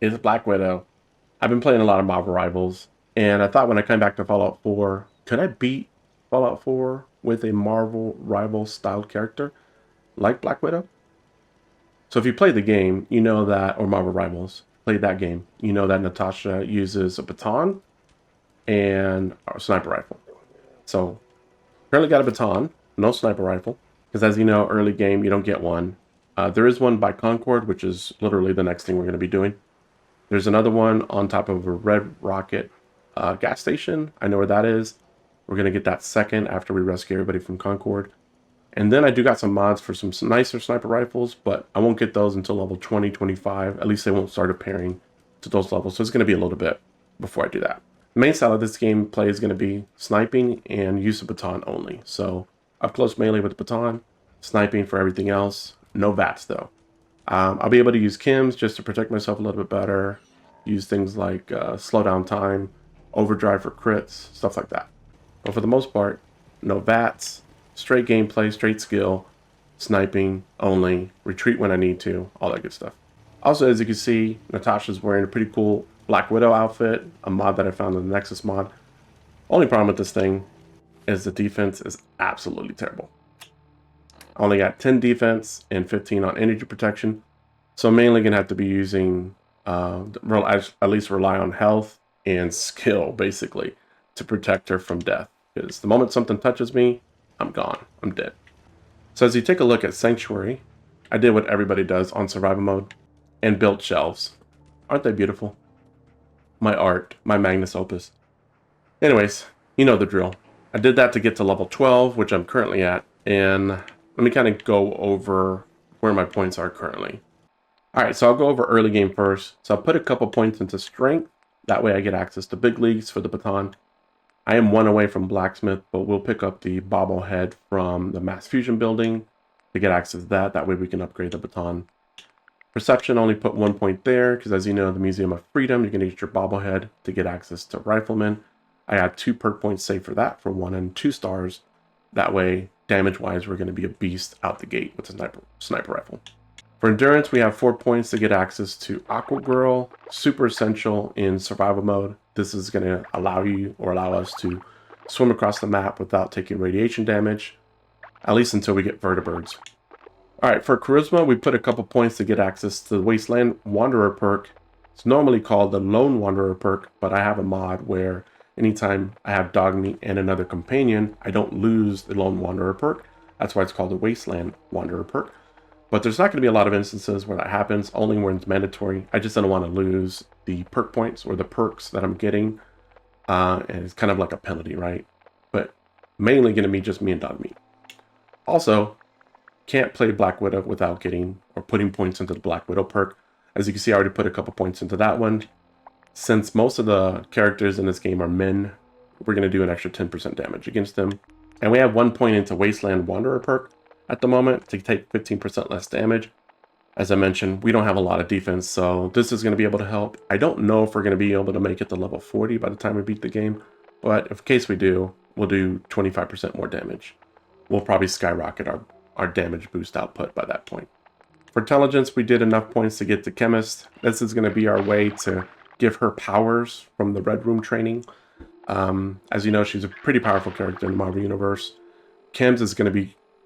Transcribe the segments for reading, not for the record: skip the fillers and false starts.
is Black Widow. I've been playing a lot of Marvel Rivals, and I thought when I come back to Fallout 4, could I beat Fallout 4 with a Marvel Rival style character like Black Widow? So if you play the game, you know that, or Marvel Rivals, played that game, you know that Natasha uses a baton and a sniper rifle. So currently got a baton, no sniper rifle, because as you know, early game, you don't get one. There is one by Concord, which is literally the next thing we're going to be doing. There's another one on top of a Red Rocket gas station. I know where that is. We're going to get that second after we rescue everybody from Concord. And then I do got some mods for some nicer sniper rifles, but I won't get those until level 20, 25. At least they won't start appearing to those levels. So it's going to be a little bit before I do that. The main style of this gameplay is going to be sniping and use of baton only. So up close melee with the baton, sniping for everything else. No VATs though. I'll be able to use chems just to protect myself a little bit better. Use things like slow down time, overdrive for crits, stuff like that. But for the most part, no VATs, straight gameplay, straight skill, sniping only, retreat when I need to, all that good stuff. Also, as you can see, Natasha's wearing a pretty cool Black Widow outfit, a mod that I found in the Nexus mod. Only problem with this thing is the defense is absolutely terrible. I only got 10 defense and 15 on energy protection. So I'm mainly going to have to be using, at least rely on health and skill, basically, to protect her from death. Because the moment something touches me, I'm gone. I'm dead. So as you take a look at Sanctuary, I did what everybody does on survival mode and built shelves. Aren't they beautiful? My art, my magnus opus. Anyways, you know the drill. I did that to get to level 12, which I'm currently at, and let me kind of go over where my points are currently. Alright, so I'll go over early game first. So I'll put a couple points into strength. That way I get access to big leagues for the baton. I am one away from blacksmith, but we'll pick up the bobblehead from the mass fusion building to get access to that. That way we can upgrade the baton. Perception, only put 1 point there, because as you know, the Museum of Freedom, you're going to use your bobblehead to get access to riflemen. I had 2 perk points saved for that, for 1 and 2 stars. That way, damage-wise, we're going to be a beast out the gate with a sniper rifle. For endurance, we have 4 points to get access to Aqua Girl, super essential in survival mode. This is going to allow us to swim across the map without taking radiation damage, at least until we get vertibirds. Alright, for charisma, we put a couple points to get access to the Wasteland Wanderer perk. It's normally called the Lone Wanderer perk, but I have a mod where anytime I have Dogmeat and another companion, I don't lose the Lone Wanderer perk. That's why it's called the Wasteland Wanderer perk. But there's not going to be a lot of instances where that happens, only when it's mandatory. I just don't want to lose the perk points or the perks that I'm getting. And it's kind of like a penalty, right? But mainly going to be just me and Dogmeat. Also, can't play Black Widow without getting or putting points into the Black Widow perk. As you can see, I already put a couple points into that one. Since most of the characters in this game are men, we're going to do an extra 10% damage against them. And we have 1 point into Wasteland Wanderer perk at the moment to take 15% less damage. As I mentioned, we don't have a lot of defense, so this is going to be able to help. I don't know if we're going to be able to make it to level 40 by the time we beat the game, but in case we do, we'll do 25% more damage. We'll probably skyrocket our damage boost output by that point. For intelligence, we did enough points to get to Chemist. This is going to be our way to give her powers from the Red Room training. As you know, she's a pretty powerful character in the Marvel Universe.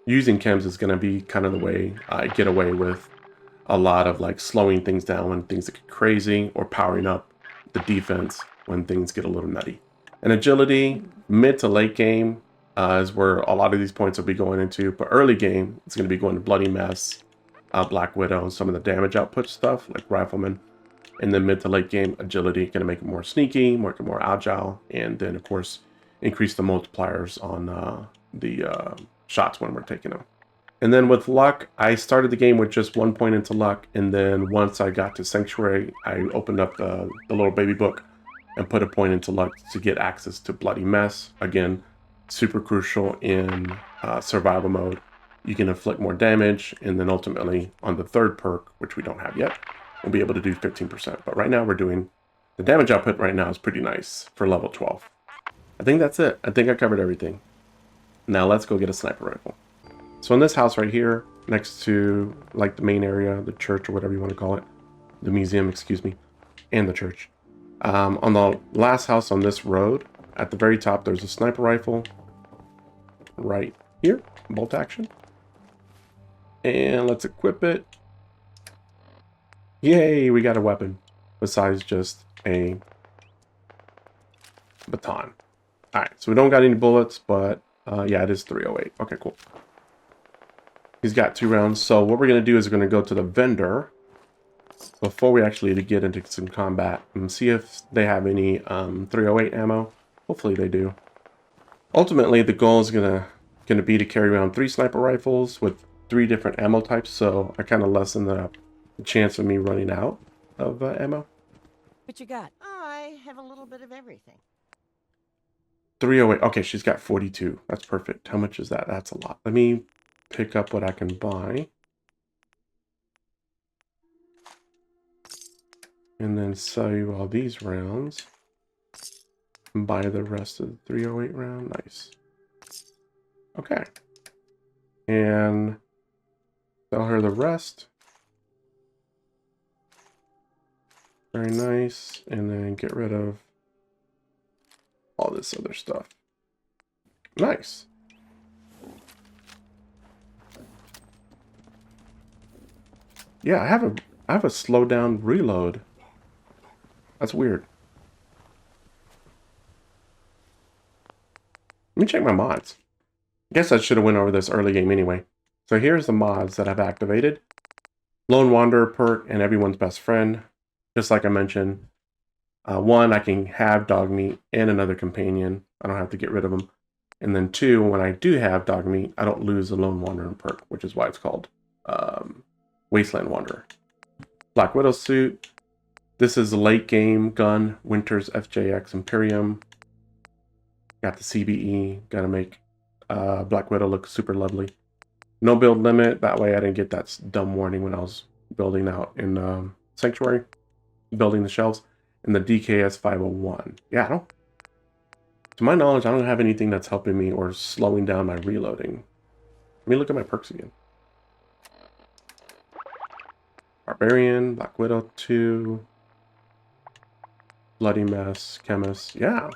Using chems is going to be kind of the way I get away with a lot of like slowing things down when things get crazy, or powering up the defense when things get a little nutty. And agility, mid to late game, is where a lot of these points will be going into, but early game, it's going to be going to Bloody Mess, Black Widow, and some of the damage output stuff, like Rifleman. And then mid to late game, agility, going to make it more sneaky, make it more agile, and then, of course, increase the multipliers on the shots when we're taking them. And then with luck, I started the game with just 1 point into luck, and then once I got to Sanctuary, I opened up the little baby book and put a point into luck to get access to Bloody Mess. Again, super crucial in survival mode. You can inflict more damage, and then ultimately on the third perk, which we don't have yet, we'll be able to do 15%. But right now we're doing, the damage output right now is pretty nice for level 12. I think that's it. I think I covered everything. Now let's go get a sniper rifle. So in this house right here, next to like the main area, the church or whatever you want to call it, the museum, excuse me, And the church. On the last house on this road, at the very top, there's a sniper rifle. Right here. Bolt action. And let's equip it. Yay, we got a weapon. Besides just a baton. Alright, so we don't got any bullets, but yeah, it is 308. Okay, cool. He's got 2 rounds. So what we're going to do is we're going to go to the vendor before we actually get into some combat and see if they have any 308 ammo. Hopefully they do. Ultimately, the goal is gonna be to carry around 3 sniper rifles with 3 different ammo types, so I kind of lessen the chance of me running out of ammo. What you got? I have a little bit of everything. 308. Okay, she's got 42. That's perfect. How much is that? That's a lot. Let me pick up what I can buy. And then sell you all these rounds. And buy the rest of the 308 round. Nice. Okay. And sell her the rest. Very nice. And then get rid of all this other stuff. Nice. Yeah, I have a slow down reload. That's weird. Let me check my mods. I guess I should have went over this early game anyway. So here's the mods that I've activated. Lone Wanderer, Perk, and Everyone's Best Friend. Just like I mentioned. 1, I can have dog meat and another companion. I don't have to get rid of them. And then 2, when I do have dog meat, I don't lose the Lone Wanderer and Perk, which is why it's called Wasteland Wanderer. Black Widow suit. This is a late game gun. Winter's FJX Imperium. Got the CBE. Gotta make Black Widow look super lovely. No build limit. That way I didn't get that dumb warning when I was building out in Sanctuary. Building the shelves. And the DKS 501. Yeah, I don't... To my knowledge, I don't have anything that's helping me or slowing down my reloading. Let me look at my perks again. Barbarian, Black Widow 2, Bloody Mess, Chemist. Yeah.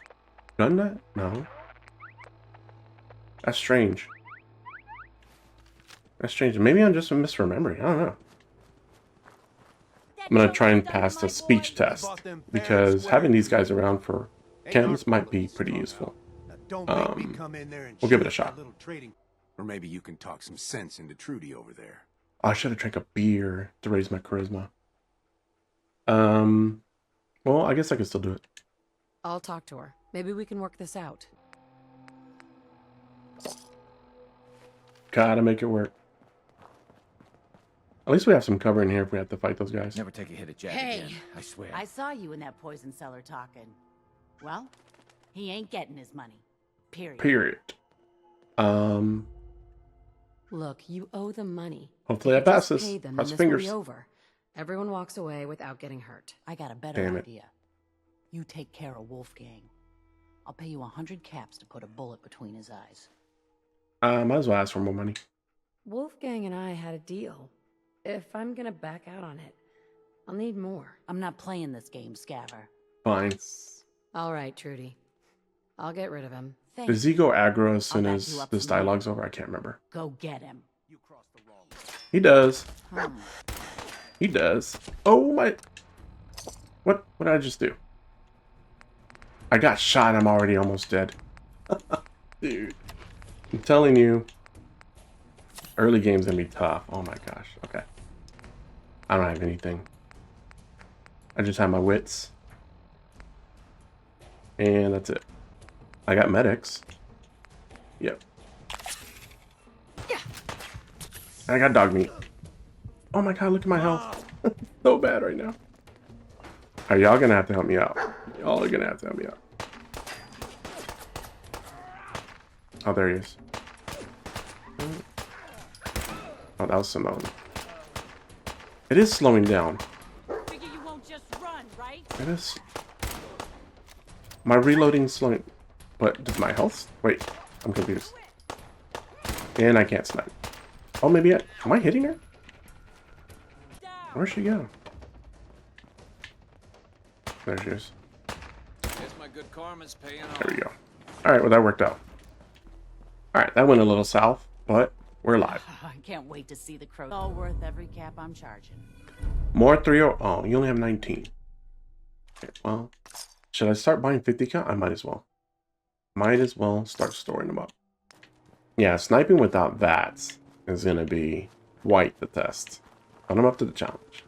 Done that? No. That's strange. That's strange. Maybe I'm just misremembering. I don't know. I'm going to try and pass the speech test because having these guys around for chems might be pretty useful. We'll give it a shot. Or maybe you can talk some sense into Trudy over there. I should have drank a beer to raise my charisma. Well, I guess I can still do it. I'll talk to her. Maybe we can work this out. Gotta make it work. At least we have some cover in here if we have to fight those guys. Never take a hit at Jack Hey, again, I swear. I saw you in that poison cellar talking. Well, he ain't getting his money. Period. Period. Look, you owe them money. Hopefully that passes. Pay them, Cross and fingers. this will be over. Everyone walks away without getting hurt. I got a better Damn it. idea. You take care of Wolfgang. I'll pay you 100 caps to put a bullet between his eyes. Might as well ask for more money. Wolfgang and I had a deal. If I'm gonna back out on it, I'll need more. I'm not playing this game, Scaver. Fine. All right, Trudy. I'll get rid of him. Thanks. Does he go aggro as soon I'll back as you up this some more. dialogue's over? I can't remember. Go get him. He does. Hmm. He does. Oh my... What did I just do? I got shot. I'm already almost dead. Dude. I'm telling you. Early game's gonna be tough. Oh my gosh. Okay. I don't have anything. I just have my wits. And that's it. I got medics. Yep. I got dog meat. Oh my god, look at my health. So bad right now. Are y'all gonna have to help me out? Y'all are gonna have to help me out. Oh, there he is. Oh, that was Simone. It is slowing down. Figure you won't just run, right? It is. My reloading's slowing. But does my health? Wait, I'm confused. And I can't snipe. Oh, maybe am I hitting her? Where'd she go? There she is. Guess my good karma's paying off. There we go. Alright, well that worked out. Alright, that went a little south, but we're live. I can't wait to see the crow. All worth every cap I'm charging. More 3-0. Oh, you only have 19. Okay, well, should I start buying 50 count? I might as well. Might as well start storing them up. Yeah, sniping without VATS is going to be quite the test. But I'm up to the challenge.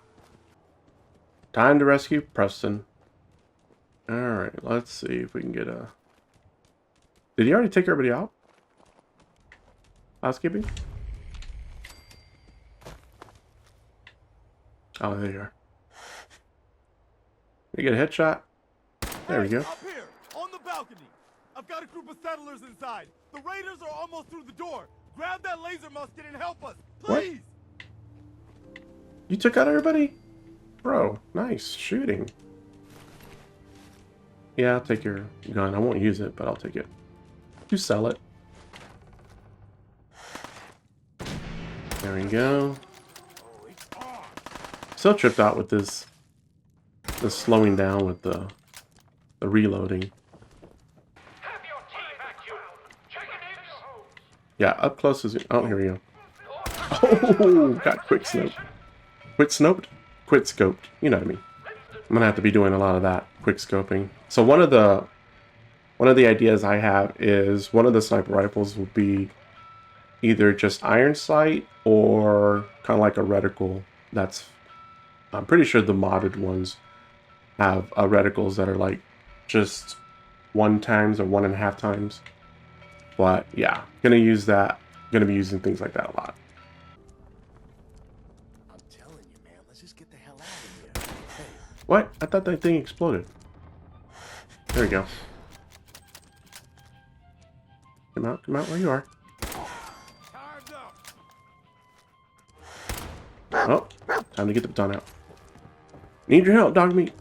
Time to rescue Preston. Alright, let's see if we can get a... Did he already take everybody out? Housekeeping? Oh, there you are. We get a headshot. There we go. Up here, on the balcony. I've got a group of settlers inside. The raiders are almost through the door. Grab that laser musket and help us, please. What? You took out everybody? Bro, nice shooting. Yeah, I'll take your gun. I won't use it, but I'll take it. You sell it. There we go. Still tripped out with this. The slowing down with the reloading. Yeah, up close is... Oh, here we go. Oh, got quick snoped. Quit snoped? Quit scoped. You know what I mean. I'm gonna have to be doing a lot of that quick scoping. So one of the ideas I have is one of the sniper rifles will be either just iron sight or kind of like a reticle. That's... I'm pretty sure the modded ones have reticles that are like just 1 times or 1.5 times. But yeah, gonna use that. Gonna be using things like that a lot. I'm telling you, man, let's just get the hell out of here. Hey. What? I thought that thing exploded. There we go. Come out where you are. Oh, time to get the baton out. Need your help, dog meat.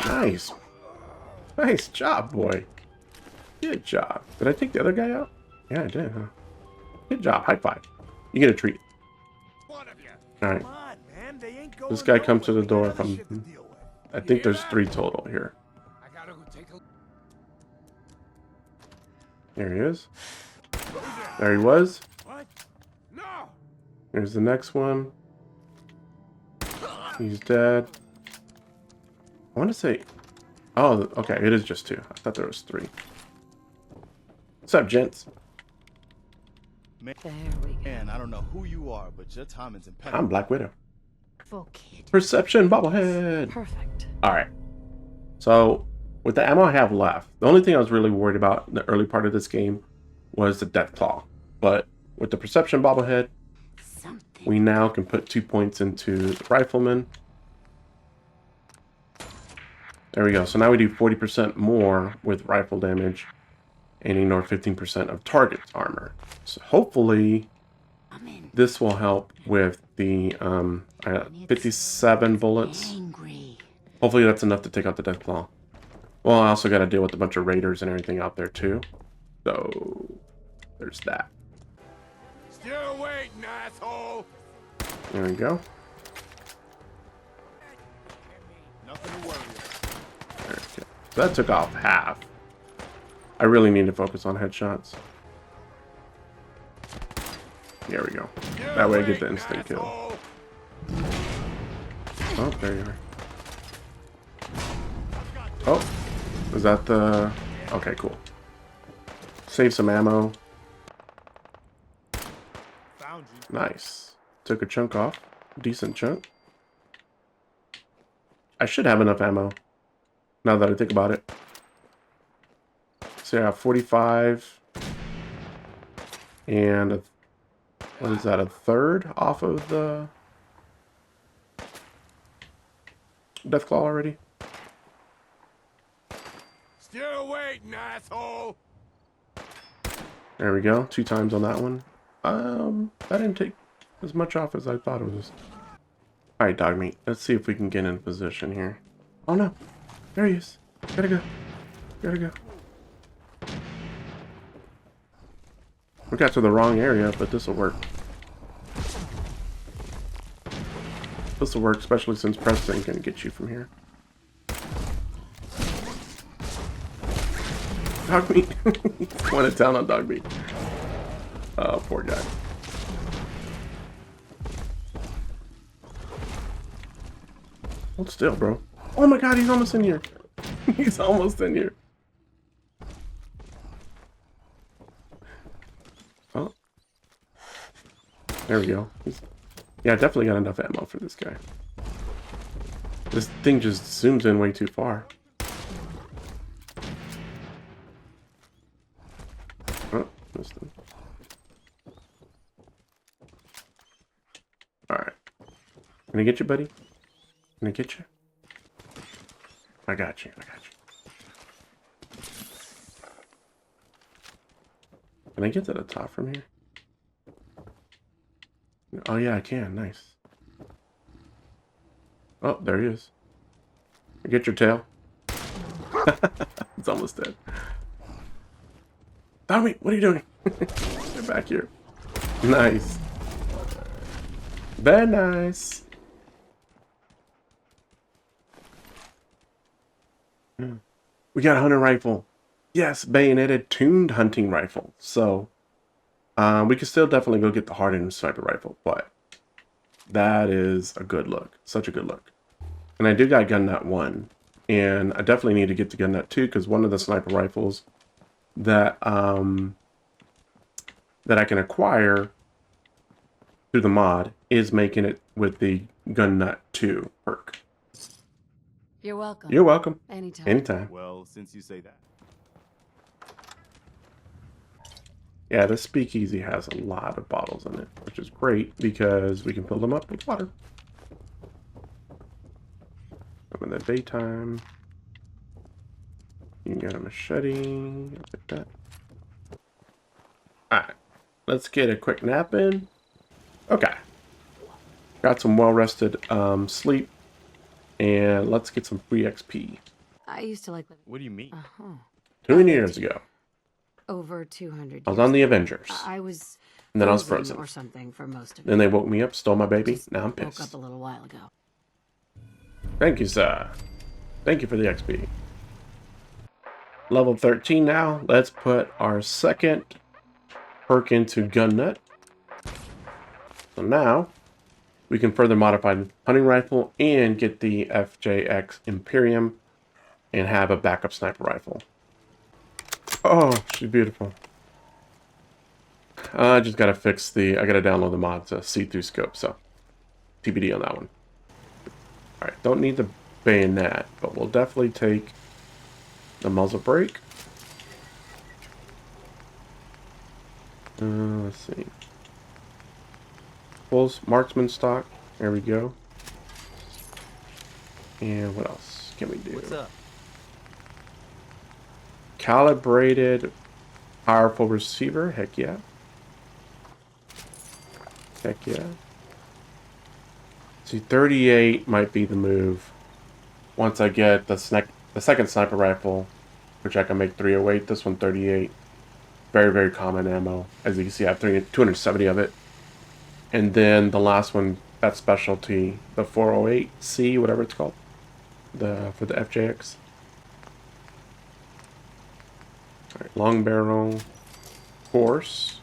Nice. Nice job, boy. Good job. Did I take the other guy out? Yeah, I did, huh? Good job. High five. You get a treat. Alright. This guy comes to the door if I'm... I think there's 3 total here. There he is. There he was. Here's the next one. He's dead. I want to say... Oh, okay, it is just 2. I thought there was 3. What's up, gents? There we go. Man, I don't know who you are, but your timing's impeccable. I'm Black Widow. Full kit. Perception bobblehead. Perfect. Alright. So, with the ammo I have left, the only thing I was really worried about in the early part of this game was the Death Claw. But with the Perception bobblehead, we now can put 2 points into the Rifleman. There we go. So now we do 40% more with rifle damage and ignore 15% of target armor. So hopefully this will help with the I got 57 bullets. Hopefully that's enough to take out the Death Claw. Well, I also got to deal with a bunch of raiders and everything out there too. So there's that. Still waiting, asshole. There we go. Nothing to worry about. Okay. So that took off half. I really need to focus on headshots. There we go. That way I get the instant kill. Oh, there you are. Oh, is that the... Okay, cool. Save some ammo. Found you. Nice. Took a chunk off. Decent chunk. I should have enough ammo, now that I think about it. So I have 45. And what is that, a third off of the Death Claw already? Still waiting, asshole. There we go. 2 times on that one. That didn't take as much off as I thought it was. Alright, dog meat. Let's see if we can get in position here. Oh no. There he is. Gotta go. Gotta go. We got to the wrong area, but this will work. This will work, especially since Preston can get you from here. Dog meat. Went to town on dog meat. Oh, poor guy. Hold still, bro. Oh my god, he's almost in here. He's almost in here. Oh. There we go. Yeah, I definitely got enough ammo for this guy. This thing just zooms in way too far. Oh, missed him. Alright. Can I get you, buddy? Can I get you? I got you. I got you. Can I get to the top from here? Oh, yeah, I can. Nice. Oh, there he is. Get your tail. It's almost dead. Tommy, what are you doing? Get back here. Nice. Very nice. We got a hunting rifle. Yes, bayoneted tuned hunting rifle. So, we can still definitely go get the hardened sniper rifle, but that is a good look. Such a good look. And I do got gun nut 1. And I definitely need to get the gun nut 2 because one of the sniper rifles that that I can acquire through the mod is making it with the gun nut 2 perk. You're welcome. You're welcome. Anytime. Anytime. Well, since you say that. Yeah, this speakeasy has a lot of bottles in it, which is great because we can fill them up with water. I'm in the daytime. You can get a machete. Like that. Alright. Let's get a quick nap in. Okay. Got some well-rested sleep. And let's get some free XP. I used to like living. What do you mean? 2 years ago, Over 200 I was years on the ago. Avengers. I was And then I was frozen. or something for most of it. Then they woke me up, stole my baby. Just Now I'm woke up pissed. a little while ago. Thank you, sir. Thank you for the XP. Level 13 now. Let's put our second perk into gun nut. So now we can further modify the hunting rifle and get the FJX Imperium and have a backup sniper rifle. Oh, she's beautiful. I just gotta fix I gotta download the mod to see-through scope, so TBD on that one. Alright, don't need the bayonet, but we'll definitely take the muzzle brake. Let's see. Full marksman stock. There we go. And what else can we do? What's up? Calibrated powerful receiver. Heck yeah. Heck yeah. See, 38 might be the move. Once I get the second sniper rifle, which I can make 308, this one 38. Very, very common ammo. As you can see, I have 270 of it. And then the last one, that specialty, the 408C, whatever it's called, for the FJX. All right, long barrel, course.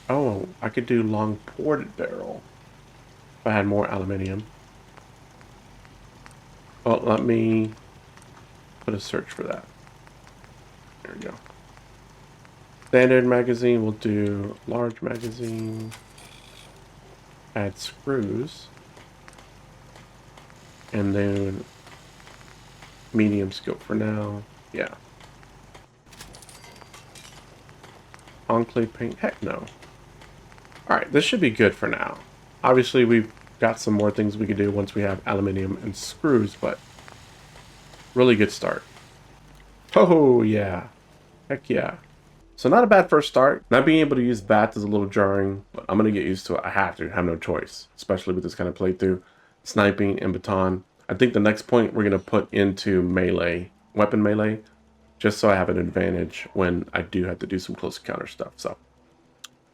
Oh, I could do long ported barrel if I had more aluminium. Well, let me put a search for that. There we go. Standard magazine, we'll do large magazine. Add screws. And then medium scope for now. Yeah. Enclave paint? Heck no. Alright, this should be good for now. Obviously, we've got some more things we could do once we have aluminium and screws, but really good start. Oh, yeah. Heck yeah. So not a bad first start. Not being able to use bats is a little jarring, but I'm going to get used to it. I have to. Have no choice, especially with this kind of playthrough. Sniping and Baton. I think the next point we're going to put into melee, weapon melee, just so I have an advantage when I do have to do some close encounter stuff. So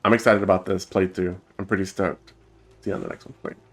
I'm excited about this playthrough. I'm pretty stoked. See you on the next one. Bye.